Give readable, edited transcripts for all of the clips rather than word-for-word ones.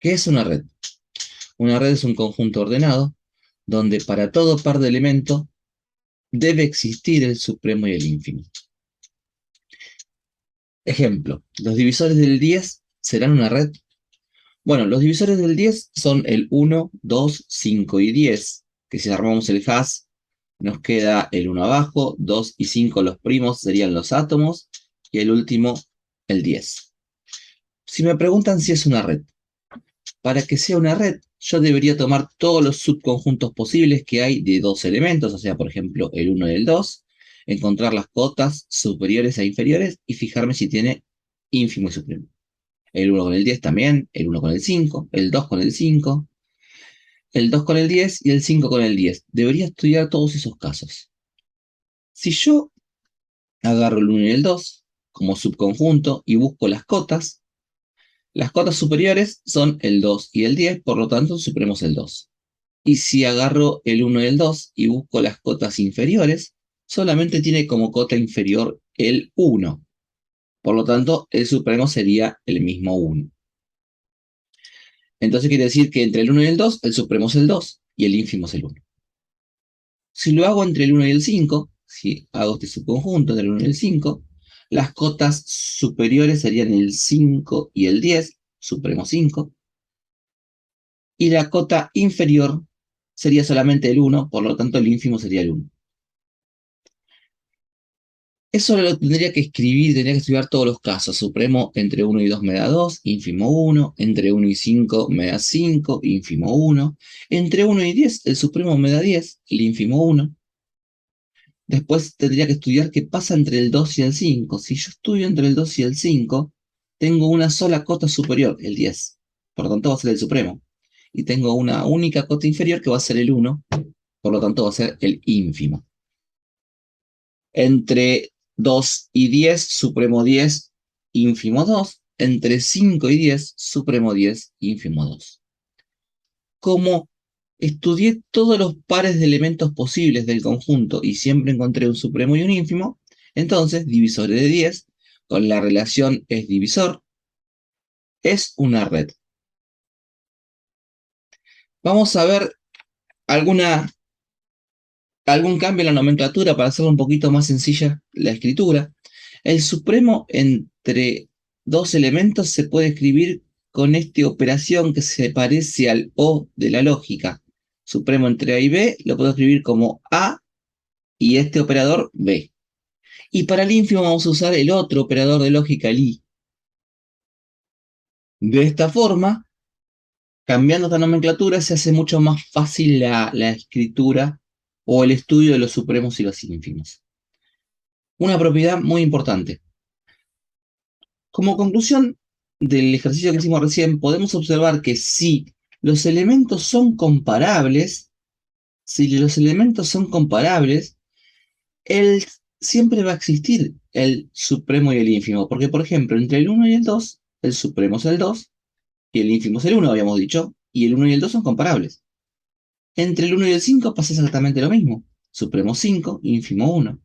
¿Qué es una red? Una red es un conjunto ordenado donde para todo par de elementos debe existir el supremo y el ínfimo. Ejemplo, ¿los divisores del 10 serán una red? Bueno, los divisores del 10 son el 1, 2, 5 y 10, que si armamos el hash nos queda el 1 abajo, 2 y 5 los primos serían los átomos, y el último el 10. Si me preguntan si es una red, para que sea una red, yo debería tomar todos los subconjuntos posibles que hay de dos elementos, o sea, por ejemplo, el 1 y el 2, encontrar las cotas superiores e inferiores y fijarme si tiene ínfimo y supremo. El 1 con el 10 también, el 1 con el 5, el 2 con el 5, el 2 con el 10 y el 5 con el 10. Debería estudiar todos esos casos. Si yo agarro el 1 y el 2 como subconjunto y busco las cotas superiores son el 2 y el 10, por lo tanto, supremos el 2. Y si agarro el 1 y el 2 y busco las cotas inferiores, solamente tiene como cota inferior el 1. Por lo tanto, el supremo sería el mismo 1. Entonces quiere decir que entre el 1 y el 2, el supremo es el 2 y el ínfimo es el 1. Si lo hago entre el 1 y el 5, si hago este subconjunto entre el 1 y el 5, las cotas superiores serían el 5 y el 10, supremo 5, y la cota inferior sería solamente el 1, por lo tanto el ínfimo sería el 1. Eso lo tendría que escribir, tendría que estudiar todos los casos. Supremo entre 1 y 2 me da 2, ínfimo 1. Entre 1 y 5 me da 5, ínfimo 1. Entre 1 y 10, el supremo me da 10, el ínfimo 1. Después tendría que estudiar qué pasa entre el 2 y el 5. Si yo estudio entre el 2 y el 5, tengo una sola cota superior, el 10. Por lo tanto va a ser el supremo. Y tengo una única cota inferior que va a ser el 1. Por lo tanto va a ser el ínfimo. Entre 2 y 10, supremo 10, ínfimo 2. Entre 5 y 10, supremo 10, ínfimo 2. Como estudié todos los pares de elementos posibles del conjunto y siempre encontré un supremo y un ínfimo, entonces divisores de 10, con la relación es divisor, es una red. Vamos a ver algún cambio en la nomenclatura para hacerlo un poquito más sencilla la escritura. El supremo entre dos elementos se puede escribir con esta operación que se parece al O de la lógica. Supremo entre A y B lo puedo escribir como A y este operador B. Y para el ínfimo vamos a usar el otro operador de lógica, el I. De esta forma, cambiando esta nomenclatura, se hace mucho más fácil la escritura o el estudio de los supremos y los ínfimos. Una propiedad muy importante. Como conclusión del ejercicio que hicimos recién, podemos observar que si los elementos son comparables, él siempre va a existir el supremo y el ínfimo. Porque, por ejemplo, entre el 1 y el 2, el supremo es el 2 y el ínfimo es el 1, habíamos dicho, y el 1 y el 2 son comparables. Entre el 1 y el 5 pasa exactamente lo mismo. Supremo 5, ínfimo 1.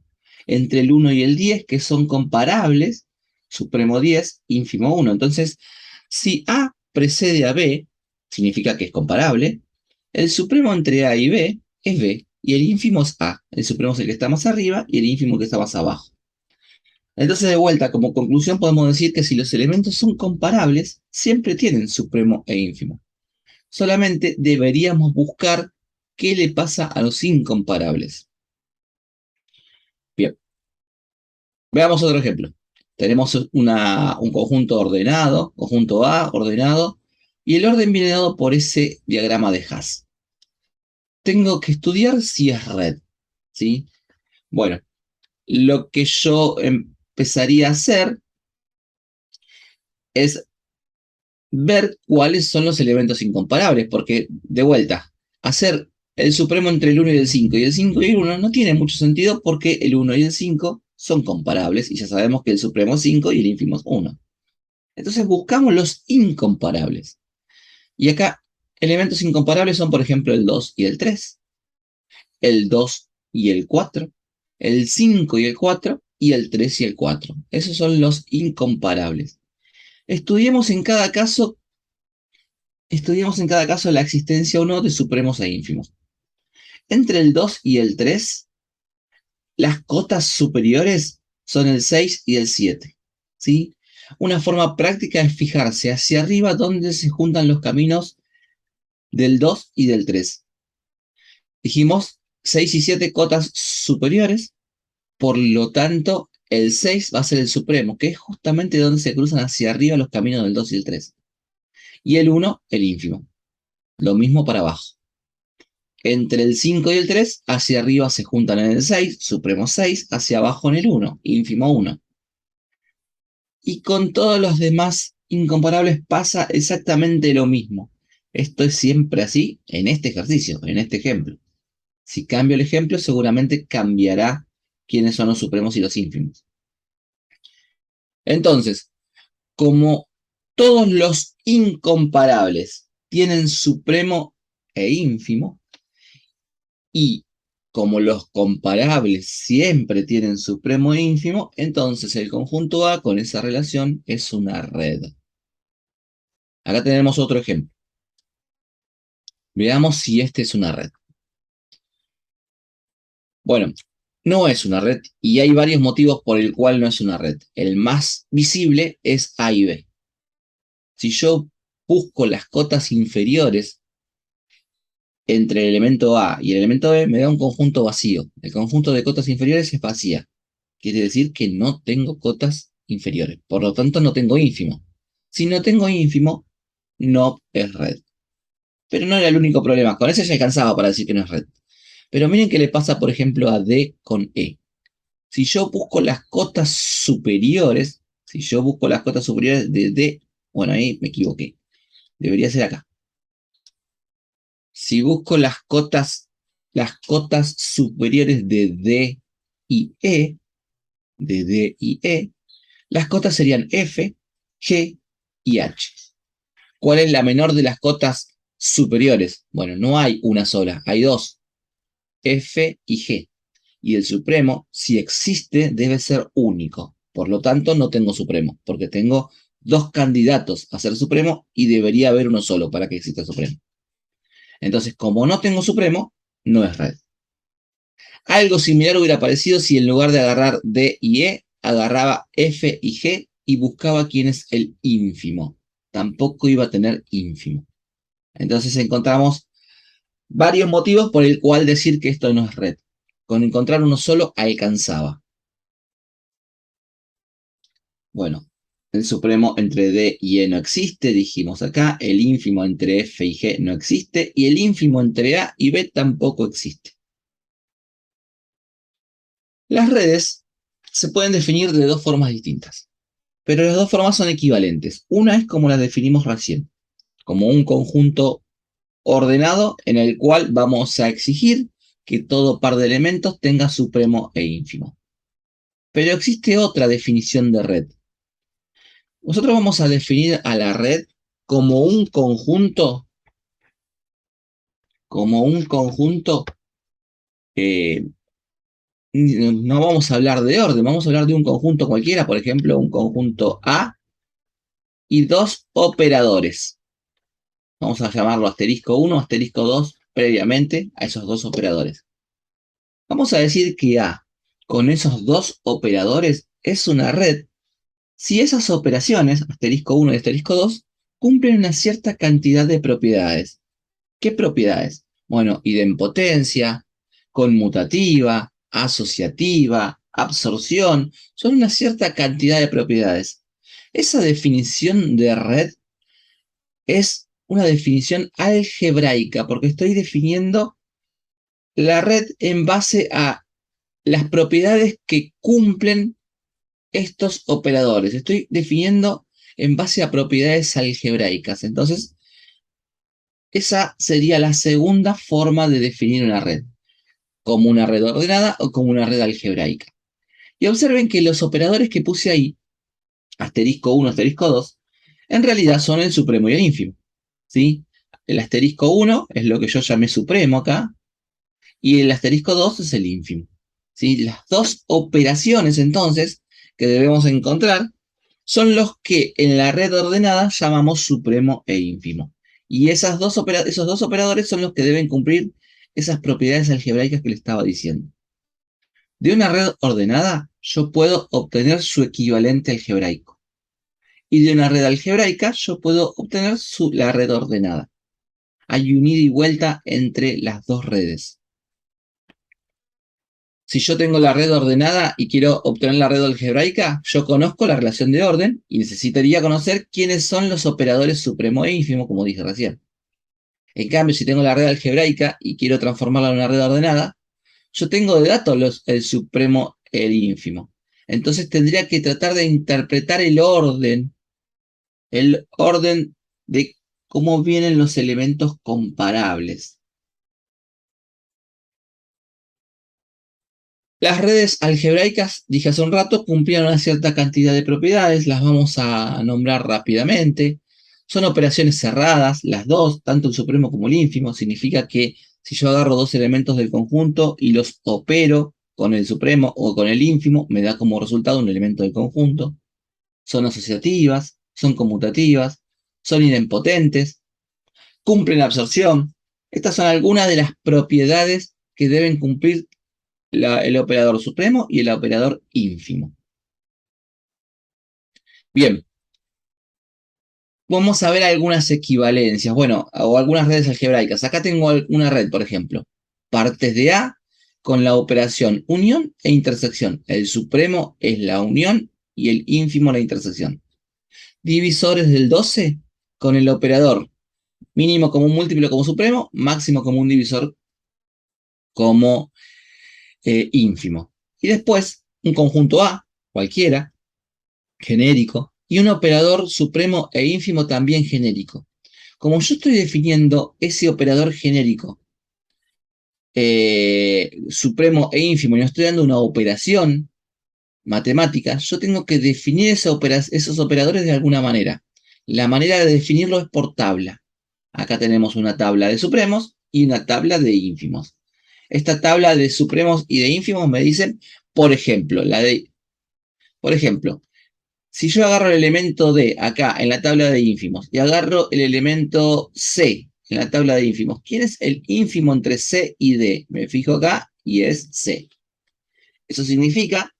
Entre el 1 y el 10, que son comparables, supremo 10, ínfimo 1. Entonces, si A precede a B, significa que es comparable. El supremo entre A y B es B, y el ínfimo es A. El supremo es el que está más arriba y el ínfimo el que está más abajo. Entonces, de vuelta, como conclusión, podemos decir que si los elementos son comparables, siempre tienen supremo e ínfimo. Solamente deberíamos buscar qué le pasa a los incomparables. Bien, veamos otro ejemplo. Tenemos un conjunto ordenado, conjunto A ordenado, y el orden viene dado por ese diagrama de Haas. Tengo que estudiar si es red, ¿sí? Bueno, lo que yo empezaría a hacer es ver cuáles son los elementos incomparables, porque, de vuelta, hacer el supremo entre el 1 y el 5 y el 5 y el 1 no tiene mucho sentido porque el 1 y el 5 son comparables y ya sabemos que el supremo es 5 y el ínfimo es 1. Entonces buscamos los incomparables. Y acá, elementos incomparables son, por ejemplo, el 2 y el 3, el 2 y el 4, el 5 y el 4 y el 3 y el 4. Esos son los incomparables. Estudiemos en cada caso estudiamos en cada caso la existencia o no de supremos e ínfimos. Entre el 2 y el 3, las cotas superiores son el 6 y el 7. ¿Sí? Una forma práctica es fijarse hacia arriba donde se juntan los caminos del 2 y del 3. Dijimos 6 y 7 cotas superiores, por lo tanto el 6 va a ser el supremo, que es justamente donde se cruzan hacia arriba los caminos del 2 y el 3. Y el 1, el ínfimo. Lo mismo para abajo. Entre el 5 y el 3, hacia arriba se juntan en el 6, supremo 6, hacia abajo en el 1, ínfimo 1. Y con todos los demás incomparables pasa exactamente lo mismo. Esto es siempre así en este ejercicio, en este ejemplo. Si cambio el ejemplo, seguramente cambiará quiénes son los supremos y los ínfimos. Entonces, como todos los incomparables tienen supremo e ínfimo, y como los comparables siempre tienen supremo e ínfimo, entonces el conjunto A con esa relación es una red. Acá tenemos otro ejemplo. Veamos si este es una red. Bueno, no es una red y hay varios motivos por el cual no es una red. El más visible es A y B. Si yo busco las cotas inferiores entre el elemento A y el elemento B, me da un conjunto vacío. El conjunto de cotas inferiores es vacía. Quiere decir que no tengo cotas inferiores. Por lo tanto, no tengo ínfimo. Si no tengo ínfimo, no es red. Pero no era el único problema. Con ese ya alcanzaba para decir que no es red. Pero miren qué le pasa, por ejemplo, a D con E. Si yo busco las cotas superiores, de D, bueno, ahí me equivoqué. Debería ser acá. Si busco las cotas superiores de D y E, las cotas serían F, G y H. ¿Cuál es la menor de las cotas superiores? Bueno, no hay una sola, hay dos, F y G. Y el supremo, si existe, debe ser único. Por lo tanto, no tengo supremo, porque tengo dos candidatos a ser supremo y debería haber uno solo para que exista supremo. Entonces, como no tengo supremo, no es red. Algo similar hubiera aparecido si en lugar de agarrar D y E, agarraba F y G y buscaba quién es el ínfimo. Tampoco iba a tener ínfimo. Entonces encontramos varios motivos por el cual decir que esto no es red. Con encontrar uno solo alcanzaba. Bueno, el supremo entre D y E no existe, dijimos acá. El ínfimo entre F y G no existe. Y el ínfimo entre A y B tampoco existe. Las redes se pueden definir de dos formas distintas, pero las dos formas son equivalentes. Una es como las definimos recién, como un conjunto ordenado en el cual vamos a exigir que todo par de elementos tenga supremo e ínfimo. Pero existe otra definición de red. Nosotros vamos a definir a la red como un conjunto, eh, no vamos a hablar de orden, vamos a hablar de un conjunto cualquiera, por ejemplo, un conjunto A y dos operadores. Vamos a llamarlo asterisco 1, asterisco 2, previamente a esos dos operadores. Vamos a decir que A, con esos dos operadores, es una red si esas operaciones, asterisco 1 y asterisco 2, cumplen una cierta cantidad de propiedades. ¿Qué propiedades? Bueno, idempotencia, conmutativa, asociativa, absorción, son una cierta cantidad de propiedades. Esa definición de red es una definición algebraica, porque estoy definiendo la red en base a las propiedades que cumplen estos operadores. Estoy definiendo en base a propiedades algebraicas. Entonces, esa sería la segunda forma de definir una red, como una red ordenada o como una red algebraica. Y observen que los operadores que puse ahí, asterisco 1, asterisco 2, en realidad son el supremo y el ínfimo. ¿Sí? El asterisco 1 es lo que yo llamé supremo acá, y el asterisco 2 es el ínfimo. ¿Sí? Las dos operaciones, entonces, que debemos encontrar son los que en la red ordenada llamamos supremo e ínfimo. Y esos dos operadores son los que deben cumplir esas propiedades algebraicas que le estaba diciendo. De una red ordenada, yo puedo obtener su equivalente algebraico. Y de una red algebraica, yo puedo obtener la red ordenada. Hay un ida y vuelta entre las dos redes. Si yo tengo la red ordenada y quiero obtener la red algebraica, yo conozco la relación de orden y necesitaría conocer quiénes son los operadores supremo e ínfimo, como dije recién. En cambio, si tengo la red algebraica y quiero transformarla en una red ordenada, yo tengo de datos el supremo e el ínfimo. Entonces tendría que tratar de interpretar el orden de cómo vienen los elementos comparables. Las redes algebraicas, dije hace un rato, cumplían una cierta cantidad de propiedades, las vamos a nombrar rápidamente. Son operaciones cerradas, las dos, tanto el supremo como el ínfimo. Significa que si yo agarro dos elementos del conjunto y los opero con el supremo o con el ínfimo, me da como resultado un elemento del conjunto. Son asociativas, son conmutativas, son idempotentes, cumplen absorción. Estas son algunas de las propiedades que deben cumplir el operador supremo y el operador ínfimo. Bien, vamos a ver algunas equivalencias, bueno, o algunas redes algebraicas. Acá tengo una red, por ejemplo, partes de A con la operación unión e intersección. El supremo es la unión y el ínfimo la intersección. Divisores del 12 con el operador mínimo común múltiplo como supremo, máximo común divisor como ínfimo. Y después un conjunto A, cualquiera, genérico, y un operador supremo e ínfimo también genérico. Como yo estoy definiendo ese operador genérico, supremo e ínfimo, y no estoy dando una operación matemática, yo tengo que definir esos operadores de alguna manera. La manera de definirlo es por tabla. Acá tenemos una tabla de supremos y una tabla de ínfimos. Esta tabla de supremos y de ínfimos me dicen, por ejemplo, si yo agarro el elemento D acá en la tabla de ínfimos y agarro el elemento C en la tabla de ínfimos, ¿quién es el ínfimo entre C y D? Me fijo acá y es C. Eso significa,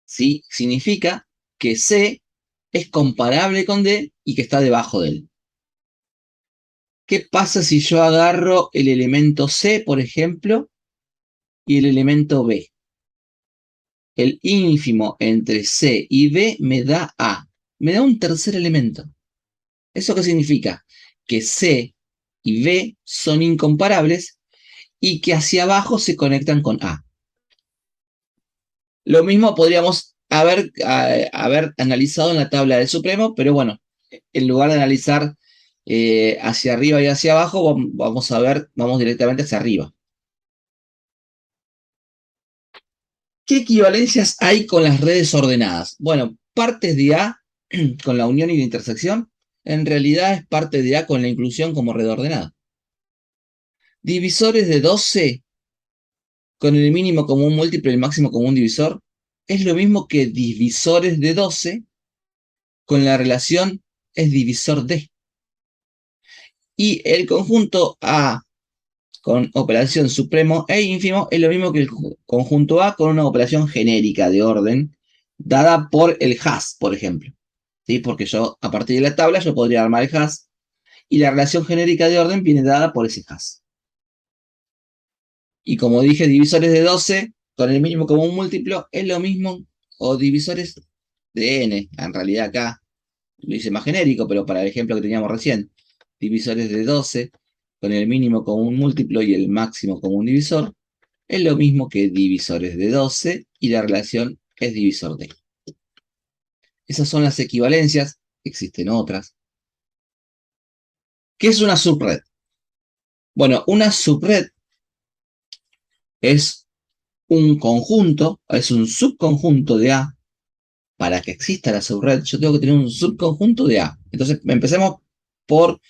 ¿sí? Significa que C es comparable con D y que está debajo de él. ¿Qué pasa si yo agarro el elemento C, por ejemplo, y el elemento B? El ínfimo entre C y B me da A. Me da un tercer elemento. ¿Eso qué significa? Que C y B son incomparables y que hacia abajo se conectan con A. Lo mismo podríamos haber analizado en la tabla del supremo, pero bueno, en lugar de analizar hacia arriba y hacia abajo, vamos directamente hacia arriba. ¿Qué equivalencias hay con las redes ordenadas? Bueno, partes de A con la unión y la intersección, en realidad es parte de A con la inclusión como red ordenada. Divisores de 12 con el mínimo común múltiplo y el máximo común divisor, es lo mismo que divisores de 12 con la relación es divisor de. Y el conjunto A con operación supremo e ínfimo es lo mismo que el conjunto A con una operación genérica de orden dada por el has, por ejemplo. ¿Sí? Porque yo, a partir de la tabla, yo podría armar el has y la relación genérica de orden viene dada por ese has. Y como dije, divisores de 12 con el mínimo común múltiplo es lo mismo, o divisores de n. En realidad acá lo hice más genérico, pero para el ejemplo que teníamos recién, divisores de 12 con el mínimo común múltiplo y el máximo común divisor, es lo mismo que divisores de 12 y la relación es divisor de. Esas son las equivalencias, existen otras. ¿Qué es una subred? Bueno, una subred es un conjunto, es un subconjunto de A. Para que exista la subred, yo tengo que tener un subconjunto de A. Entonces, empecemos por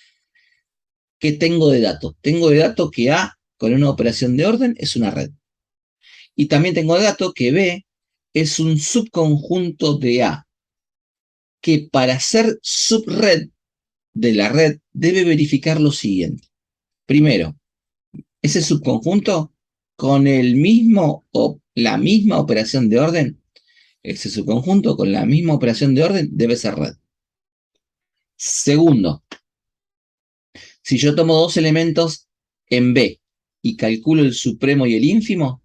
qué tengo de dato. Tengo de dato que A, con una operación de orden, es una red. Y también tengo de dato que B es un subconjunto de A, que para ser subred de la red debe verificar lo siguiente. Primero, ese subconjunto con el mismo o la misma operación de orden, ese subconjunto con la misma operación de orden debe ser red. Segundo, si yo tomo dos elementos en B y calculo el supremo y el ínfimo,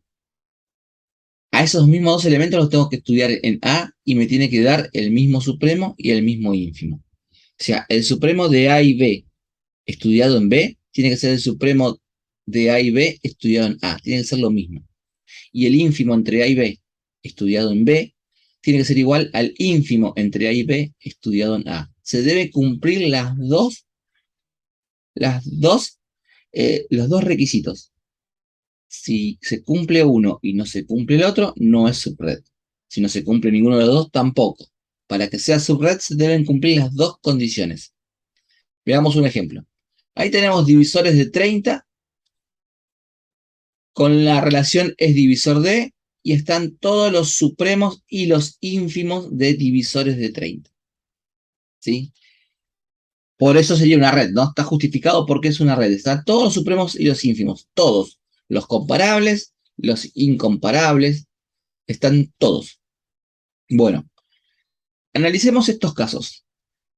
a esos mismos dos elementos los tengo que estudiar en A y me tiene que dar el mismo supremo y el mismo ínfimo. O sea, el supremo de A y B estudiado en B tiene que ser el supremo de A y B estudiado en A. Tiene que ser lo mismo. Y el ínfimo entre A y B estudiado en B tiene que ser igual al ínfimo entre A y B estudiado en A. Se debe cumplir los dos requisitos. Si se cumple uno y no se cumple el otro, no es subred. Si no se cumple ninguno de los dos, tampoco. Para que sea subred se deben cumplir las dos condiciones. Veamos un ejemplo. Ahí tenemos divisores de 30 con la relación es divisor de y están todos los supremos y los ínfimos de divisores de 30. ¿Sí? Por eso sería una red, ¿no? Está justificado porque es una red. Están todos los supremos y los ínfimos. Todos. Los comparables, los incomparables. Están todos. Bueno, analicemos estos casos.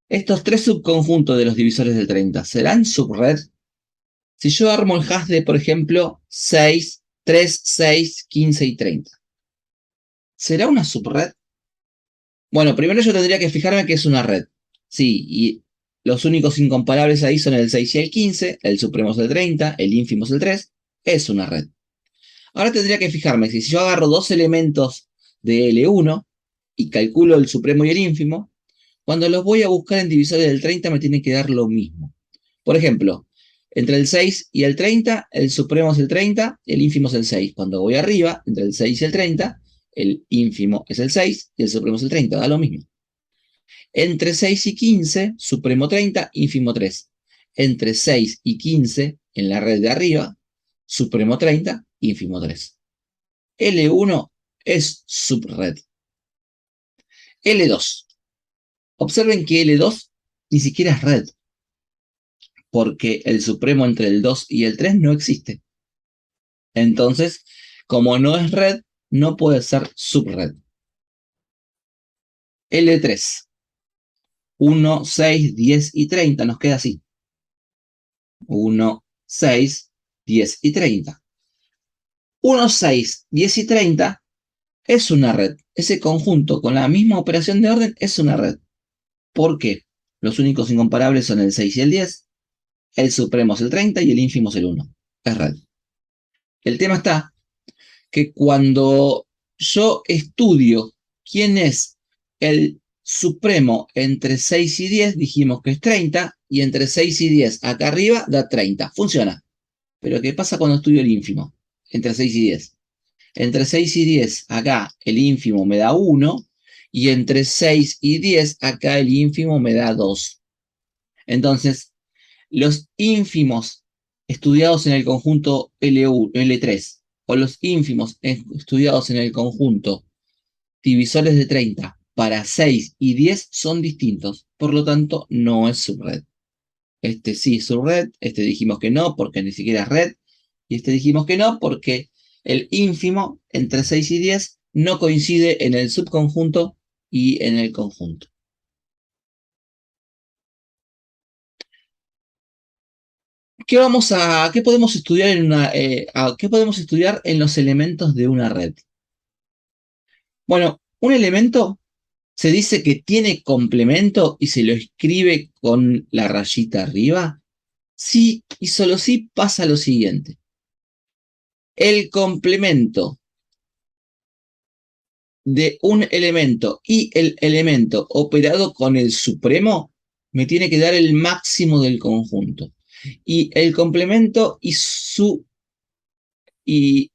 Estos tres subconjuntos de los divisores de 30, ¿serán subred? Si yo armo el hash de, por ejemplo, 6, 3, 6, 15 y 30, ¿será una subred? Bueno, primero yo tendría que fijarme que es una red. Sí, y los únicos incomparables ahí son el 6 y el 15, el supremo es el 30, el ínfimo es el 3, es una red. Ahora tendría que fijarme si yo agarro dos elementos de L1 y calculo el supremo y el ínfimo, cuando los voy a buscar en divisores del 30 me tiene que dar lo mismo. Por ejemplo, entre el 6 y el 30, el supremo es el 30, el ínfimo es el 6. Cuando voy arriba, entre el 6 y el 30, el ínfimo es el 6 y el supremo es el 30, da lo mismo. Entre 6 y 15, supremo 30, ínfimo 3. Entre 6 y 15, en la red de arriba, supremo 30, ínfimo 3. L1 es subred. L2. Observen que L2 ni siquiera es red, porque el supremo entre el 2 y el 3 no existe. Entonces, como no es red, no puede ser subred. L3. 1, 6, 10 y 30 nos queda así. 1, 6, 10 y 30. 1, 6, 10 y 30 es una red. Ese conjunto con la misma operación de orden es una red. ¿Por qué? Los únicos incomparables son el 6 y el 10. El supremo es el 30 y el ínfimo es el 1. Es red. El tema está que cuando yo estudio quién es el supremo entre 6 y 10, dijimos que es 30, y entre 6 y 10 acá arriba da 30. Funciona. Pero ¿qué pasa cuando estudio el ínfimo? Entre 6 y 10. Entre 6 y 10 acá el ínfimo me da 1, y entre 6 y 10 acá el ínfimo me da 2. Entonces, los ínfimos estudiados en el conjunto L1, L3 o los ínfimos estudiados en el conjunto divisores de 30 para 6 y 10 son distintos. Por lo tanto, no es subred. Este sí es subred, este dijimos que no porque ni siquiera es red, y este dijimos que no porque el ínfimo entre 6 y 10 no coincide en el subconjunto y en el conjunto. ¿Qué podemos estudiar qué podemos estudiar en los elementos de una red? Bueno, un elemento se dice que tiene complemento y se lo escribe con la rayita arriba. Sí, y solo sí pasa lo siguiente. El complemento de un elemento y el elemento operado con el supremo me tiene que dar el máximo del conjunto. Y el complemento y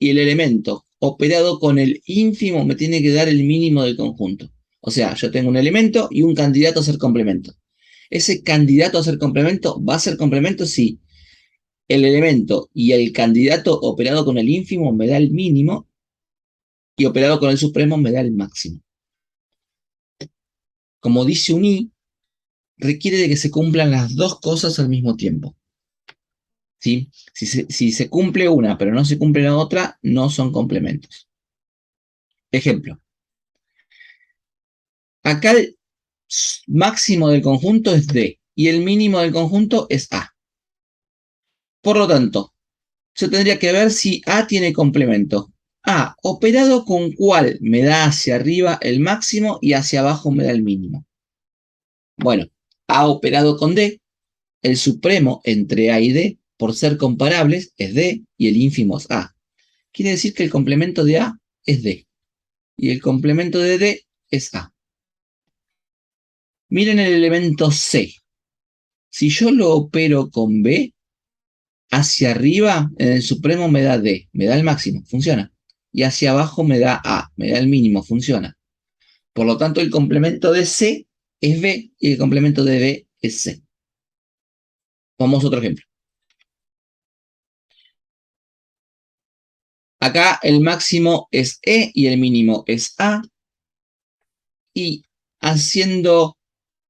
el elemento operado con el ínfimo me tiene que dar el mínimo del conjunto. O sea, yo tengo un elemento y un candidato a ser complemento. Ese candidato a ser complemento va a ser complemento si el elemento y el candidato operado con el ínfimo me da el mínimo y operado con el supremo me da el máximo. Como dice un i, requiere de que se cumplan las dos cosas al mismo tiempo. ¿Sí? Si se cumple una pero no se cumple la otra, no son complementos. Ejemplo. Acá el máximo del conjunto es D y el mínimo del conjunto es A. Por lo tanto, yo tendría que ver si A tiene complemento. A, operado con cuál me da hacia arriba el máximo y hacia abajo me da el mínimo. Bueno, A operado con D, el supremo entre A y D, por ser comparables, es D y el ínfimo es A. Quiere decir que el complemento de A es D y el complemento de D es A. Miren el elemento C. Si yo lo opero con B, hacia arriba en el supremo me da D, me da el máximo, funciona. Y hacia abajo me da A, me da el mínimo, funciona. Por lo tanto, el complemento de C es B y el complemento de B es C. Vamos a otro ejemplo. Acá el máximo es E y el mínimo es A. Y haciendo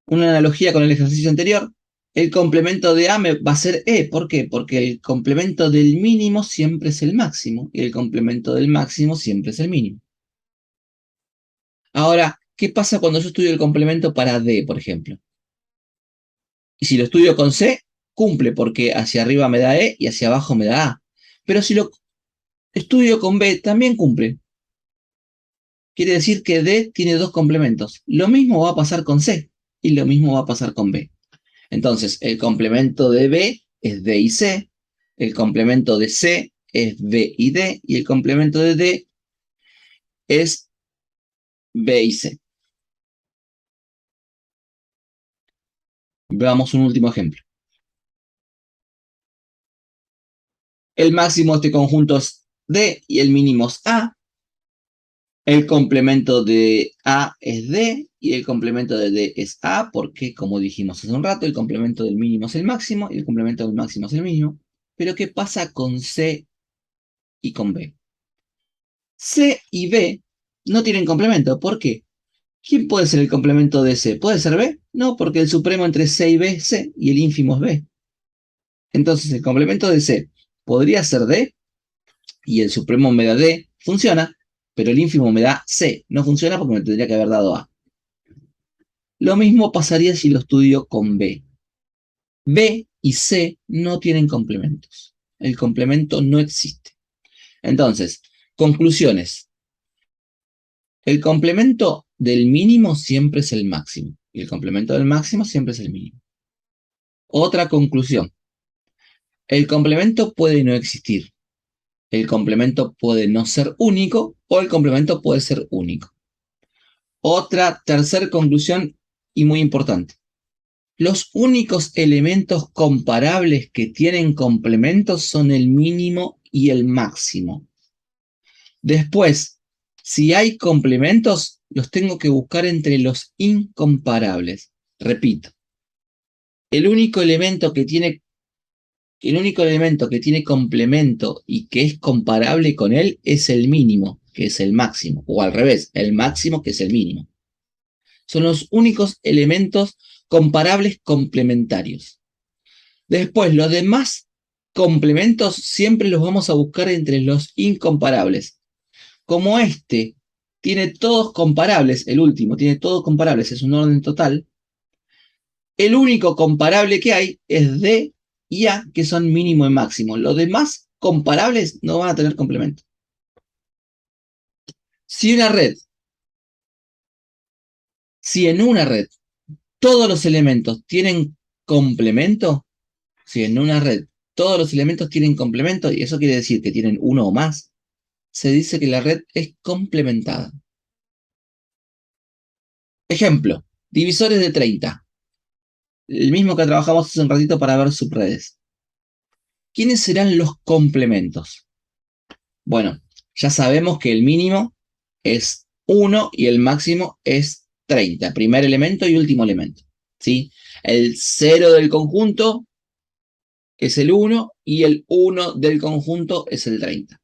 una analogía con el ejercicio anterior, el complemento de A va a ser E. ¿Por qué? Porque el complemento del mínimo siempre es el máximo y el complemento del máximo siempre es el mínimo. Ahora, ¿qué pasa cuando yo estudio el complemento para D, por ejemplo? Y si lo estudio con C, cumple porque hacia arriba me da E y hacia abajo me da A. Pero si lo estudio con B, también cumple. Quiere decir que D tiene dos complementos. Lo mismo va a pasar con C y lo mismo va a pasar con B. Entonces, el complemento de B es D y C, el complemento de C es B y D, y el complemento de D es B y C. Veamos un último ejemplo. El máximo de este conjunto es D y el mínimo es A. El complemento de A es D y el complemento de D es A, porque, como dijimos hace un rato, el complemento del mínimo es el máximo y el complemento del máximo es el mínimo. Pero, ¿qué pasa con C y con B? C y B no tienen complemento. ¿Por qué? ¿Quién puede ser el complemento de C? ¿Puede ser B? No, porque el supremo entre C y B es C y el ínfimo es B. Entonces, el complemento de C podría ser D y el supremo me da D, funciona, pero el ínfimo me da C. No funciona porque me tendría que haber dado A. Lo mismo pasaría si lo estudio con B. B y C no tienen complementos. El complemento no existe. Entonces, conclusiones. El complemento del mínimo siempre es el máximo. Y el complemento del máximo siempre es el mínimo. Otra conclusión. El complemento puede no existir. El complemento puede no ser único o el complemento puede ser único. Otra tercera conclusión y muy importante. Los únicos elementos comparables que tienen complementos son el mínimo y el máximo. Después, si hay complementos, los tengo que buscar entre los incomparables. Repito, el único elemento que tiene complemento y que es comparable con él es el mínimo, que es el máximo. O al revés, el máximo, que es el mínimo. Son los únicos elementos comparables complementarios. Después, los demás complementos siempre los vamos a buscar entre los incomparables. Como este tiene todos comparables, el último tiene todos comparables, es un orden total, el único comparable que hay es D y A, que son mínimo y máximo. Los demás comparables no van a tener complemento. Si en una red todos los elementos tienen complemento, si en una red todos los elementos tienen complemento, y eso quiere decir que tienen uno o más, se dice que la red es complementada. Ejemplo, divisores de 30. El mismo que trabajamos hace un ratito para ver subredes. ¿Quiénes serán los complementos? Bueno, ya sabemos que el mínimo es 1 y el máximo es 30. Primer elemento y último elemento. ¿Sí? El 0 del conjunto es el 1 y el 1 del conjunto es el 30.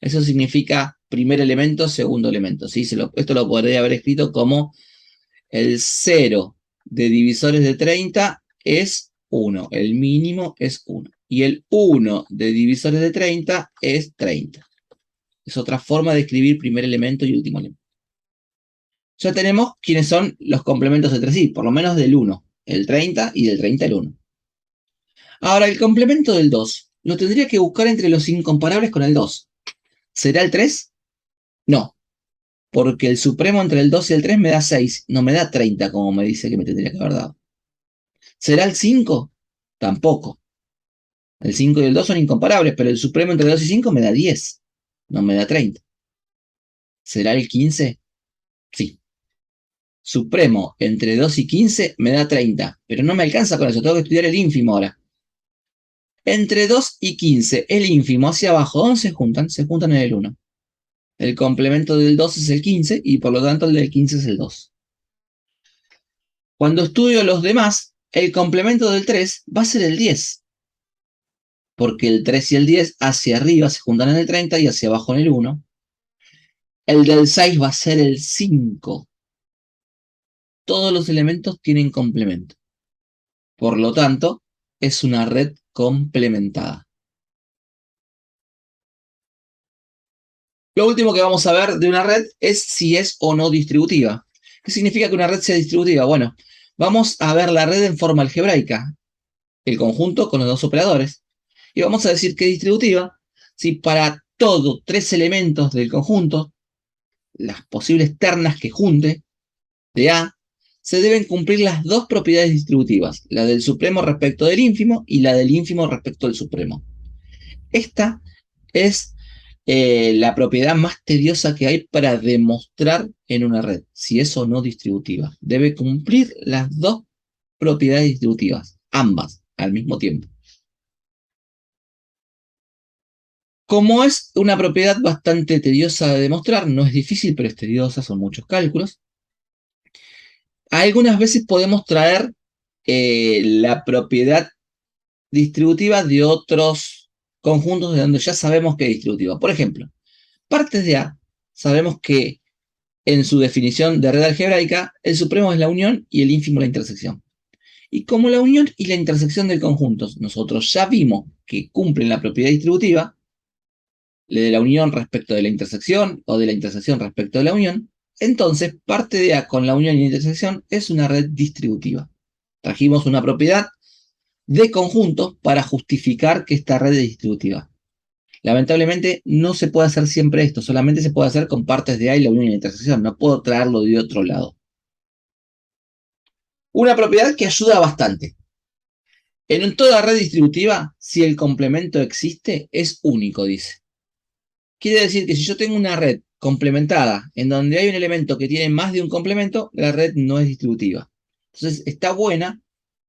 Eso significa primer elemento, segundo elemento. ¿Sí? Esto lo podría haber escrito como el 0 de divisores de 30 es 1. El mínimo es 1. Y el 1 de divisores de 30 es 30. Es otra forma de escribir primer elemento y último elemento. Ya tenemos quiénes son los complementos entre sí, por lo menos del 1, el 30 y del 30 el 1. Ahora, el complemento del 2 lo tendría que buscar entre los incomparables con el 2. ¿Será el 3? No, porque el supremo entre el 2 y el 3 me da 6, no me da 30 como me dice que me tendría que haber dado. ¿Será el 5? Tampoco. El 5 y el 2 son incomparables, pero el supremo entre 2 y 5 me da 10, no me da 30. ¿Será el 15? Sí. Supremo entre 2 y 15 me da 30, pero no me alcanza con eso, tengo que estudiar el ínfimo ahora. Entre 2 y 15, el ínfimo hacia abajo, ¿dónde se juntan? Se juntan en el 1. El complemento del 2 es el 15 y por lo tanto el del 15 es el 2. Cuando estudio los demás, el complemento del 3 va a ser el 10. Porque el 3 y el 10 hacia arriba se juntan en el 30 y hacia abajo en el 1. El del 6 va a ser el 5. Todos los elementos tienen complemento. Por lo tanto, es una red complementada. Lo último que vamos a ver de una red es si es o no distributiva. ¿Qué significa que una red sea distributiva? Bueno, vamos a ver la red en forma algebraica, el conjunto con los dos operadores. Y vamos a decir que es distributiva si para todo 3 elementos del conjunto, las posibles ternas que junte de A, se deben cumplir las dos propiedades distributivas, la del supremo respecto del ínfimo y la del ínfimo respecto del supremo. Esta es la propiedad más tediosa que hay para demostrar en una red, si es o no distributiva. Debe cumplir las dos propiedades distributivas, ambas, al mismo tiempo. Como es una propiedad bastante tediosa de demostrar, no es difícil, pero es tediosa, son muchos cálculos. Algunas veces podemos traer la propiedad distributiva de otros conjuntos de donde ya sabemos que es distributiva. Por ejemplo, partes de A, sabemos que en su definición de red algebraica, el supremo es la unión y el ínfimo la intersección. Y como la unión y la intersección del conjunto nosotros ya vimos que cumplen la propiedad distributiva, de la unión respecto de la intersección o de la intersección respecto de la unión, entonces parte de A con la unión y la intersección es una red distributiva. Trajimos una propiedad de conjuntos para justificar que esta red es distributiva. Lamentablemente no se puede hacer siempre esto, solamente se puede hacer con partes de A y la unión y la intersección, no puedo traerlo de otro lado. Una propiedad que ayuda bastante. En toda red distributiva, si el complemento existe, es único, dice. Quiere decir que si yo tengo una red complementada en donde hay un elemento que tiene más de un complemento, la red no es distributiva. Entonces está buena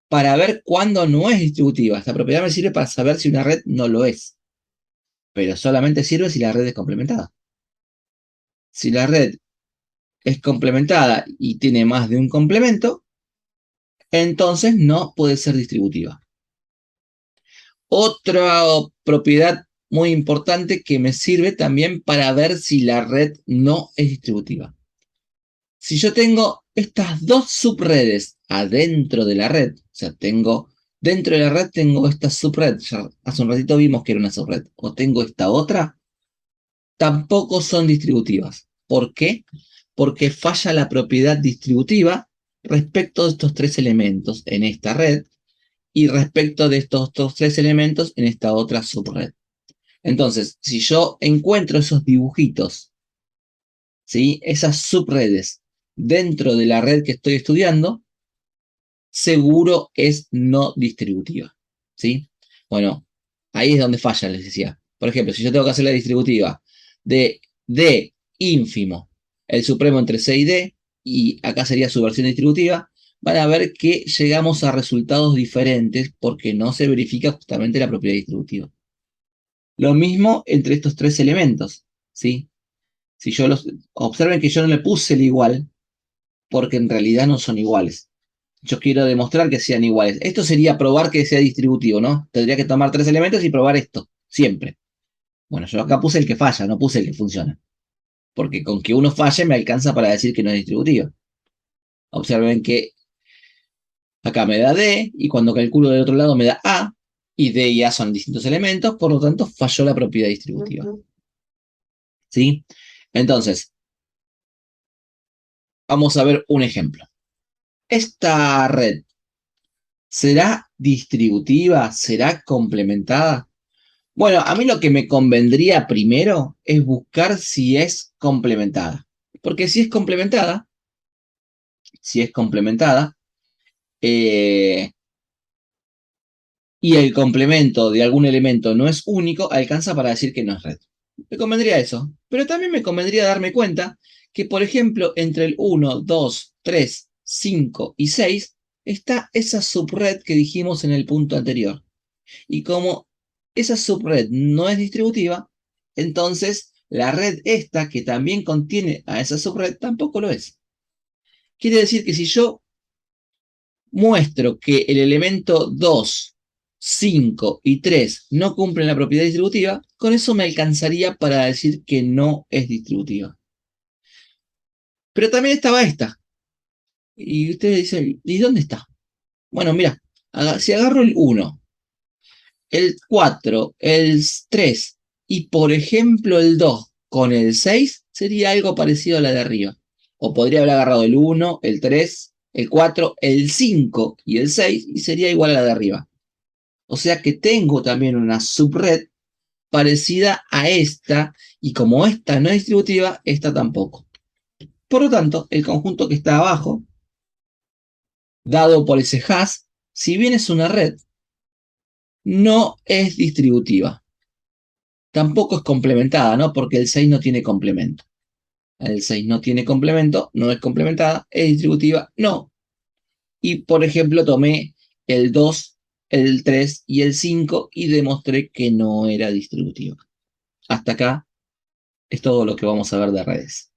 para ver cuándo no es distributiva. Esta propiedad me sirve para saber si una red no lo es. Pero solamente sirve si la red es complementada. Si la red es complementada y tiene más de un complemento, entonces no puede ser distributiva. Otra propiedad muy importante que me sirve también para ver si la red no es distributiva. Si yo tengo estas dos subredes adentro de la red, o sea, dentro de la red tengo esta subred, ya hace un ratito vimos que era una subred, o tengo esta otra, tampoco son distributivas. ¿Por qué? Porque falla la propiedad distributiva respecto de estos 3 elementos en esta red y respecto de estos 3 elementos en esta otra subred. Entonces, si yo encuentro esos dibujitos, ¿sí? Esas subredes dentro de la red que estoy estudiando, seguro es no distributiva, ¿sí? Bueno, ahí es donde falla, les decía. Por ejemplo, si yo tengo que hacer la distributiva de D ínfimo, el supremo entre C y D, y acá sería su versión distributiva, van a ver que llegamos a resultados diferentes porque no se verifica justamente la propiedad distributiva. Lo mismo entre estos 3 elementos, ¿sí? Si yo observen que yo no le puse el igual, porque en realidad no son iguales. Yo quiero demostrar que sean iguales. Esto sería probar que sea distributivo, ¿no? Tendría que tomar 3 elementos y probar esto, siempre. Bueno, yo acá puse el que falla, no puse el que funciona. Porque con que uno falle me alcanza para decir que no es distributivo. Observen que Acá me da D, y cuando calculo del otro lado me da A, y D y A son distintos elementos, por lo tanto falló la propiedad distributiva. ¿Sí? Entonces, vamos a ver un ejemplo. Esta red, ¿será distributiva? ¿Será complementada? Bueno, a mí lo que me convendría primero es buscar si es complementada. Porque si es complementada, eh, y el complemento de algún elemento no es único, alcanza para decir que no es red. Me convendría eso. Pero también me convendría darme cuenta que, por ejemplo, entre el 1, 2, 3, 5 y 6 está esa subred que dijimos en el punto anterior. Y como esa subred no es distributiva, entonces la red esta, que también contiene a esa subred, tampoco lo es. Quiere decir que si yo muestro que el elemento 2, 5 y 3 no cumplen la propiedad distributiva, con eso me alcanzaría para decir que no es distributiva. Pero también estaba esta. Y ustedes dicen, ¿y dónde está? Bueno, mira, si agarro el 1, el 4, el 3 y por ejemplo el 2 con el 6, sería algo parecido a la de arriba. O podría haber agarrado el 1, el 3, el 4, el 5 y el 6 y sería igual a la de arriba. O sea que tengo también una subred parecida a esta, y como esta no es distributiva, esta tampoco. Por lo tanto, el conjunto que está abajo, dado por ese hash, si bien es una red, no es distributiva. Tampoco es complementada, ¿no? Porque el 6 no tiene complemento. El 6 no tiene complemento, no es complementada, es distributiva, no. Y, por ejemplo, tomé el 2, el 3 y el 5 y demostré que no era distributiva. Hasta acá es todo lo que vamos a ver de redes.